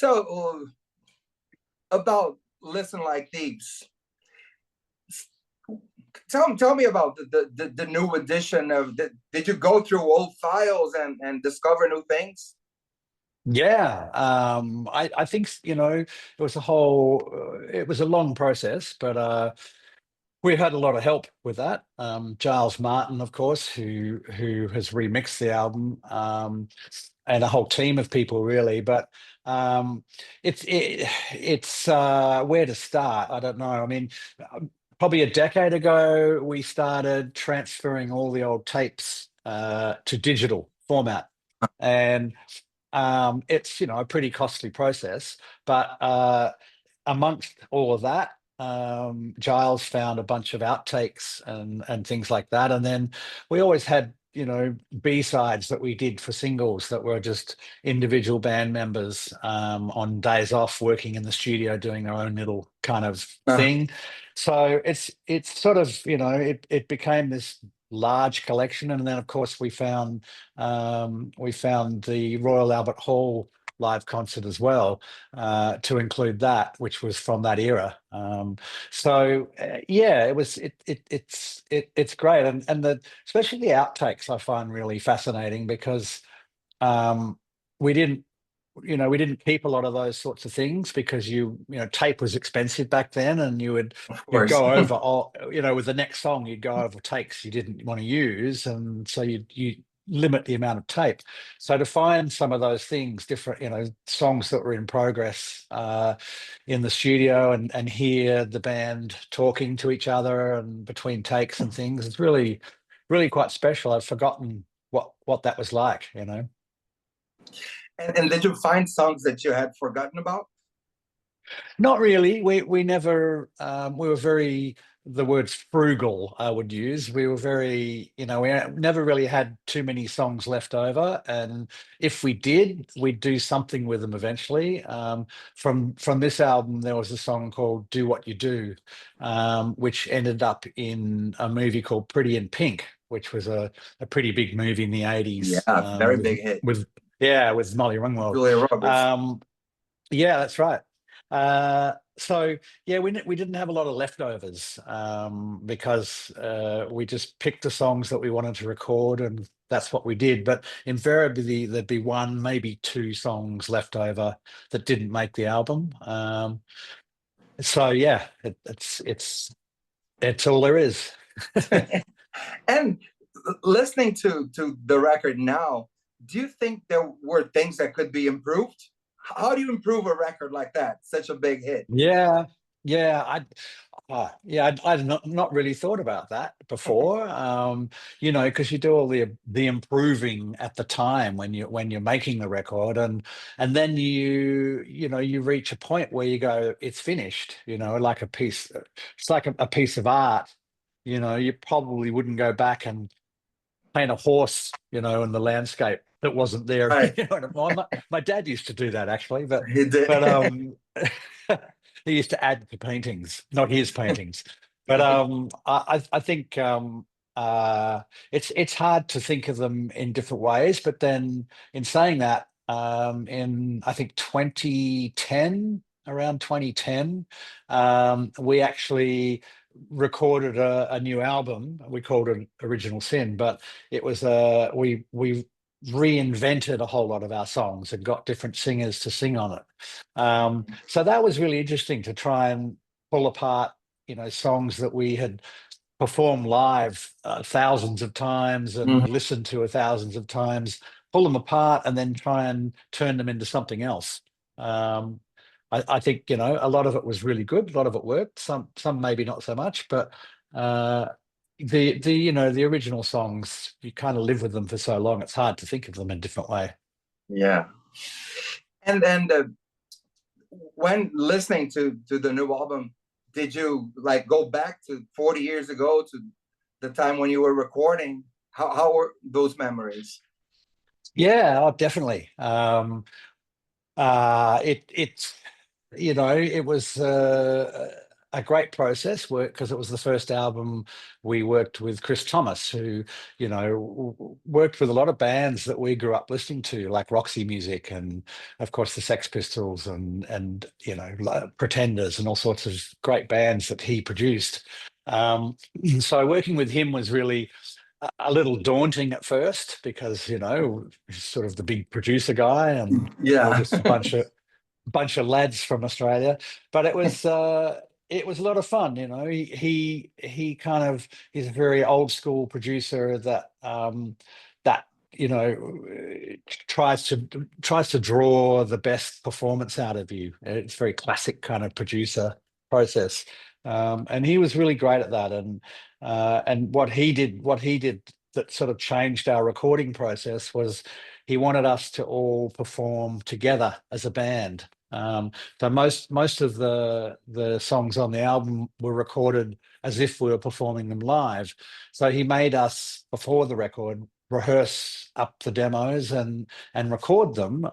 So about Listen Like Thieves. Tell me about the new edition of the, did you go through old files and discover new things? Yeah, I think it was it was a long process, but we had a lot of help with that. Giles Martin, of course, who has remixed the album, and a whole team of people really. But um, it's where to start. I don't know. I mean, probably a decade ago, we started transferring all the old tapes to digital format, and it's a pretty costly process, but amongst all of that, Giles found a bunch of outtakes and things like that, and then we always had B-sides that we did for singles that were just individual band members on days off working in the studio doing their own little kind of Uh, thing. So it's sort of it became this large collection, and then of course we found the Royal Albert Hall live concert as well, to include that, which was from that era. Yeah, it's great, and especially the outtakes I find really fascinating because um, we didn't we didn't keep a lot of those sorts of things because tape was expensive back then, and of you'd course. go over all with the next song you'd go over takes you didn't want to use, and so you limit the amount of tape. So to find some of those things, different songs that were in progress in the studio, and hear the band talking to each other and between takes and things, it's really quite special. I've forgotten what that was like. And did you find songs that you had forgotten about? Not really. We never we were very, the words frugal I would use. We were very, we never really had too many songs left over, and if we did, we'd do something with them eventually. From this album, there was a song called "Do What You Do," which ended up in a movie called Pretty in Pink, which was a pretty big movie in the '80s, Yeah, very big hit. with Molly Ringwald. Julia Roberts. Um, yeah, that's right. So yeah, we didn't have a lot of leftovers, because we just picked the songs that we wanted to record, and that's what we did. But invariably, there'd be one, maybe two songs left over that didn't make the album. So yeah, it's all there is. And listening to the record now, do you think there were things that could be improved? How do you improve a record like that, such a big hit? Yeah, yeah, I'd not really thought about that before. Because you do all the improving at the time when you're making the record, and then you reach a point where you go, it's finished. Like a piece, it's like a piece of art. You probably wouldn't go back and paint a horse, in the landscape that wasn't there. Right, My dad used to do that actually, but he did. but he used to add to paintings, not his paintings. But I think it's hard to think of them in different ways. But then in saying that, in I think 2010, around 2010, we actually recorded a new album. We called it Original Sin, but it was we reinvented a whole lot of our songs and got different singers to sing on it. So that was really interesting to try and pull apart, songs that we had performed live thousands of times and Mhm. listened to thousands of times, pull them apart and then try and turn them into something else. Um, I think a lot of it was really good. A lot of it worked. Some maybe not so much, but uh, the original songs, you kind of live with them for so long. It's hard to think of them in a different way. Yeah. And when listening to the new album, did you like go back to 40 years ago to the time when you were recording? How were those memories? Yeah, oh, definitely. It's it was. a great process work because it was the first album we worked with Chris Thomas, who, worked with a lot of bands that we grew up listening to, like Roxy Music and, of course, the Sex Pistols and Pretenders and all sorts of great bands that he produced. So working with him was really a little daunting at first because he's sort of the big producer guy and we're Yeah. just a bunch of lads from Australia, but it was a lot of fun. He kind of he's a very old school producer that tries to draw the best performance out of you. It's very classic kind of producer process, and he was really great at that. And what he did that sort of changed our recording process was he wanted us to all perform together as a band. So most of the songs on the album were recorded as if we were performing them live. So he made us before the record rehearse up the demos and record them,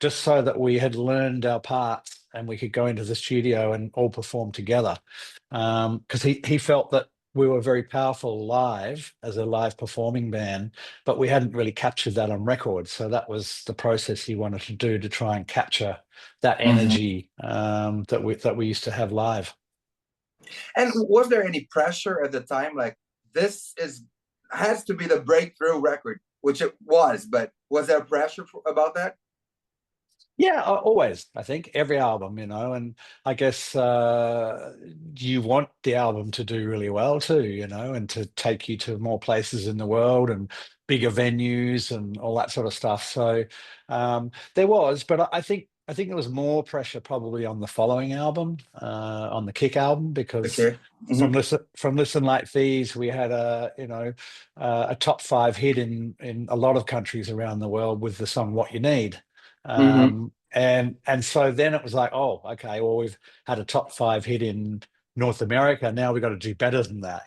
just so that we had learned our parts and we could go into the studio and all perform together. Because he felt that we were very powerful live as a live performing band, but we hadn't really captured that on record. So that was the process he wanted to do to try and capture that Mhm. energy, that we used to have live. And was there any pressure at the time, like this is has to be the breakthrough record, which it was, but was there pressure about that? Yeah, always. I think every album, and I guess you want the album to do really well too, and to take you to more places in the world and bigger venues and all that sort of stuff. So there was, but I think there was more pressure probably on the following album, on the Kick album, because Okay. from Hmm. listen like these, we had a top five hit in a lot of countries around the world with the song "What You Need." Hmm. And so then it was like, oh, okay, well, we've had a top five hit in North America. Now we've got to do better than that.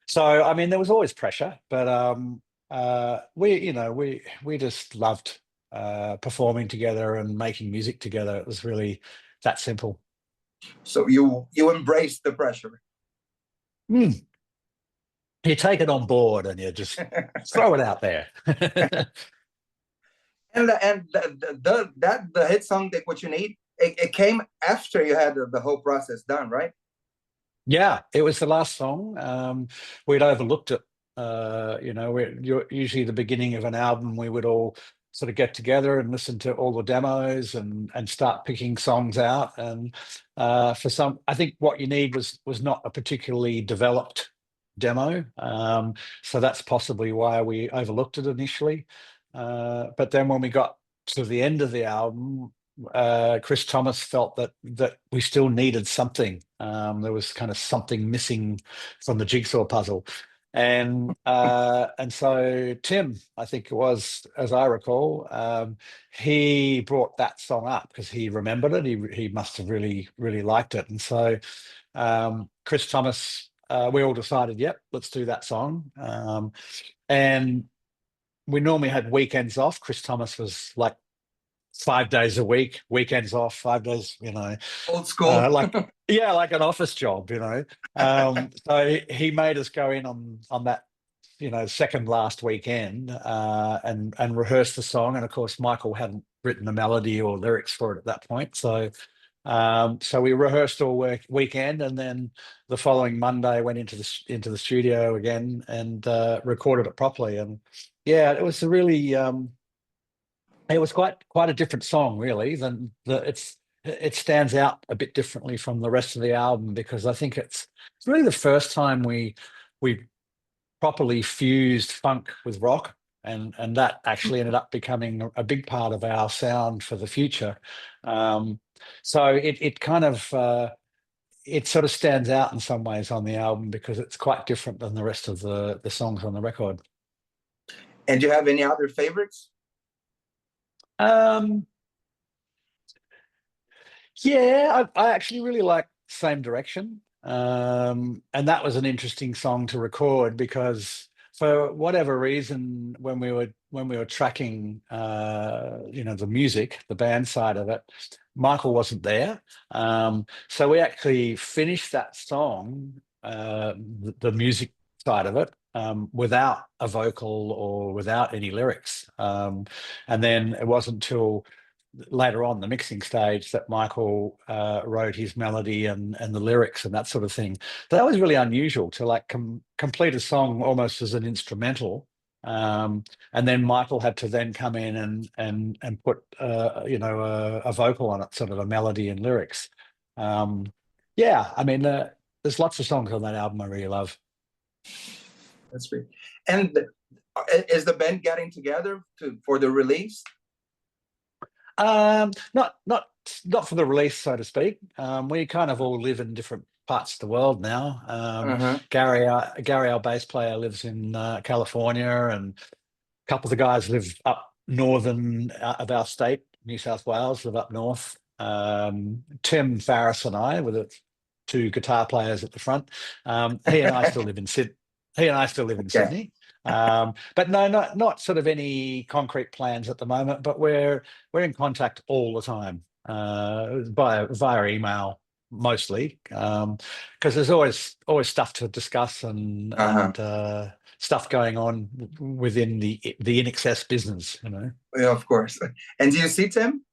So I mean, there was always pressure, but we just loved performing together and making music together. It was really that simple. So you embraced the pressure. Mm. You take it on board and you just throw it out there. And the hit song that what you need, it came after you had the whole process done, right? Yeah, it was the last song. We'd overlooked it. Usually the beginning of an album, we would all sort of get together and listen to all the demos and start picking songs out. And for some, I think what you need was not a particularly developed demo. So that's possibly why we overlooked it initially. But then when we got to the end of the album, Chris Thomas felt that we still needed something. There was kind of something missing from the jigsaw puzzle, and so Tim, I think it was, as I recall, he brought that song up because he remembered it. He must have really really liked it, and so Chris Thomas, we all decided, yep, let's do that song. And we normally had weekends off. Chris Thomas was like 5 days a week, weekends off, 5 days, Old school. like yeah, like an office job. So he made us go in on that, second last weekend, and rehearse the song. And of course, Michael hadn't written a melody or lyrics for it at that point, so we rehearsed all weekend, and then the following Monday went into the studio again and recorded it properly. And yeah, it was quite a different song, really. It stands out a bit differently from the rest of the album because I think it's really the first time we properly fused funk with rock, and that actually ended up becoming a big part of our sound for the future. Um, so it kind of it sort of stands out in some ways on the album because it's quite different than the rest of the songs on the record. And do you have any other favorites? Um, Yeah, I actually really like Same Direction. And that was an interesting song to record because for whatever reason, when we were tracking the music, the band side of it, Michael wasn't there. So we actually finished that song, the music side of it, without a vocal or without any lyrics. And then it wasn't until later on the mixing stage that Michael wrote his melody and the lyrics and that sort of thing. That was really unusual to like complete a song almost as an instrumental. And then Michael had to then come in and put a vocal on it, sort of a melody and lyrics. Um, yeah, I mean, there's lots of songs on that album I really love. That's great. And is the band getting together for the release? Not for the release, so to speak. We kind of all live in different parts of the world now. Uh-huh. Gary, our bass player, lives in California, and a couple of the guys live up northern of our state, New South Wales, live up north. Tim Farris and I, with the two guitar players at the front, he and I still live in Sydney. He and I still live in Okay. Sydney. But no, not sort of any concrete plans at the moment. But we're in contact all the time via email mostly, because there's always stuff to discuss Uh-huh. and stuff going on within the INXS business, you know. Yeah, of course. And do you see Tim?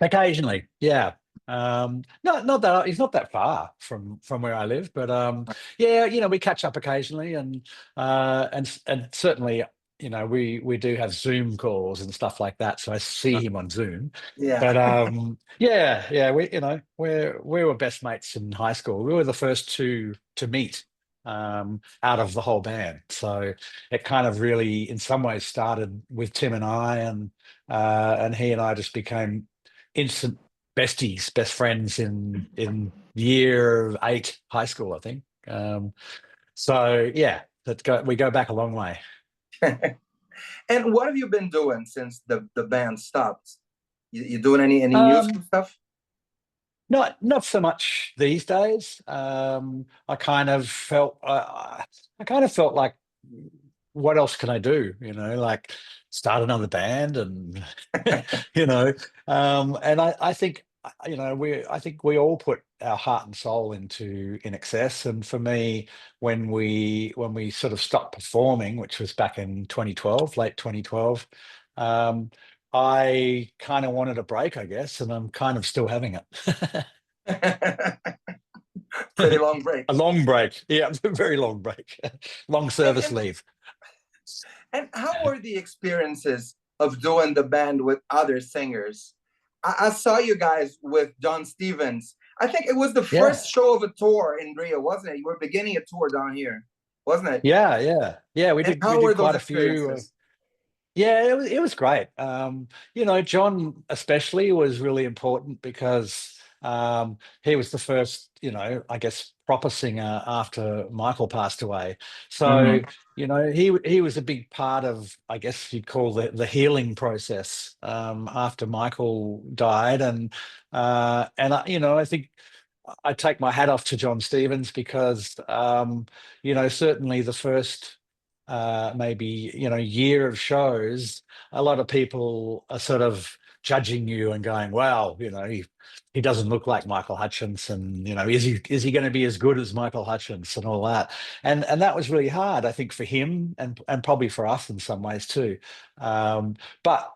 Occasionally, yeah. Not that he's not that far from where I live, but yeah, you know, we catch up occasionally, and certainly, you know, we do have Zoom calls and stuff like that, so I see him on Zoom. Yeah. But yeah, we were best mates in high school. We were the first two to meet out of the whole band, so it kind of really, in some ways, started with Tim and I, and he and I just became instant besties, best friends in year 8 high school, I think. So yeah, we go back a long way. And what have you been doing since the band stopped? You doing any music Um, stuff? not so much these days. I kind of felt like, what else can I do? You know, like start another band, and you know, and I think you know I think we all put our heart and soul into INXS, and for me, when we sort of stopped performing, which was back in 2012, late 2012. Um, I kind of wanted a break, I guess, and I'm kind of still having it. Pretty long break. A long break. Yeah, a very long break. Long And, service and leave. and how were the experiences of doing the band with other singers? I saw you guys with John Stevens. I think it was the Yeah. first show of a tour in Rio, wasn't it? You were beginning a tour down here, wasn't it? Yeah. We And did we how did were those quite a few. experiences? Yeah, it was great. You know, John especially was really important because he was the first, you know, I guess, proper singer after Michael passed away. So, Mm-hmm. you know, he was a big part of, I guess you'd call the healing process after Michael died, and you know, I think I take my hat off to John Stevens because, you know, certainly the first maybe, you know, year of shows, a lot of people are sort of judging you and going, "Wow, you know, he doesn't look like Michael Hutchence, and you know, is he going to be as good as Michael Hutchence and all that?" And that was really hard, I think, for him and probably for us in some ways too. But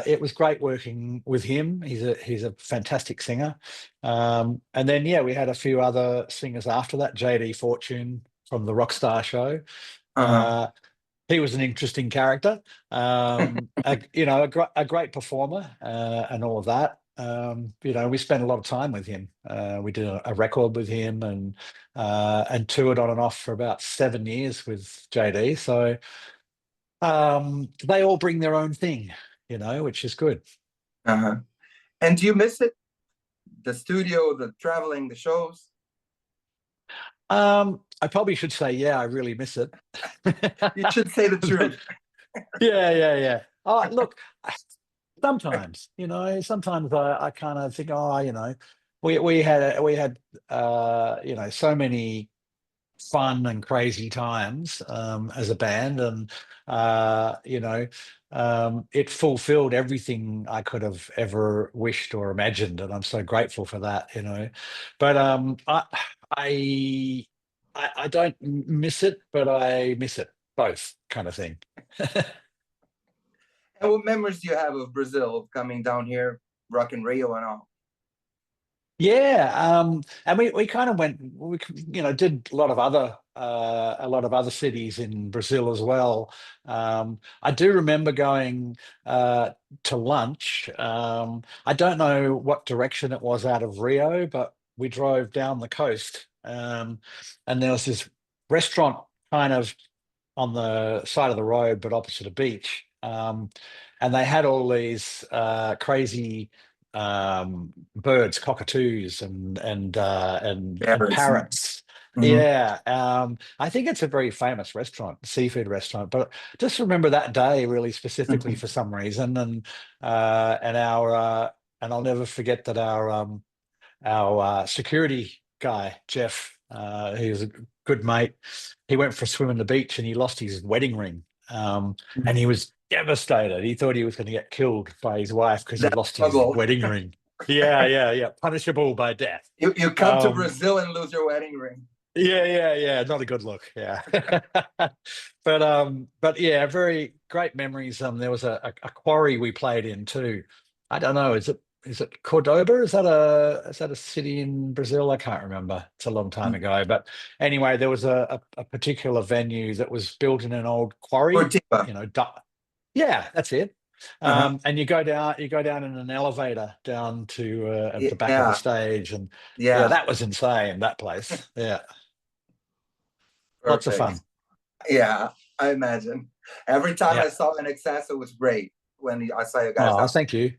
it was great working with him. He's a fantastic singer. And then yeah, we had a few other singers after that. JD Fortune from the Rockstar Show. Uh-huh. Uh, he was an interesting character, you know, a great performer, and all of that. You know, we spent a lot of time with him. We did a record with him, and toured on and off for about 7 years with JD. So they all bring their own thing, you know, which is good. Uh-huh. And do you miss it? The studio, the traveling, the shows? I probably should say, yeah, I really miss it. You should say the truth. Yeah. Oh, look, sometimes, you know, sometimes I kind of think, oh, you know, we had you know, so many fun and crazy times as a band, and it fulfilled everything I could have ever wished or imagined, and I'm so grateful for that. But I I don't miss it, but I miss it both, kind of thing. And what memories do you have of Brazil coming down here, Rock in Rio and all? Yeah, and we kind of did a lot of other cities in Brazil as well. I do remember going to lunch. I don't know what direction it was out of Rio, but we drove down the coast, and there was this restaurant kind of on the side of the road, but opposite a beach. And they had all these crazy birds, cockatoos, and Paris. parrots. Mm-hmm. Yeah, I think it's a very famous restaurant, seafood restaurant. But just remember that day really specifically for some reason, and I'll never forget that our security guy, Jeff, he was a good mate. He went for a swim in the beach and he lost his wedding ring. And he was devastated. He thought he was going to get killed by his wife because he That's lost his trouble. wedding ring. Yeah, yeah, yeah. Punishable by death. You come to Um, Brazil and lose your wedding ring. yeah, yeah, yeah. Not a good look. Yeah. But yeah, very great memories. There was a quarry we played in too. I don't know, is it Cordoba? Is that a city in Brazil? I can't remember. It's a long time ago. But anyway, there was a particular venue that was built in an old quarry, Curitiba. you know, yeah, that's it. Uh-huh. And you go down in an elevator down to at the back of the Yeah, stage, and yeah, yeah, that was insane, that place. Yeah. Lots of perfect. fun. Yeah, I imagine. Every time Yeah. I saw INXS, it was great when I saw you guys Oh, out. thank you.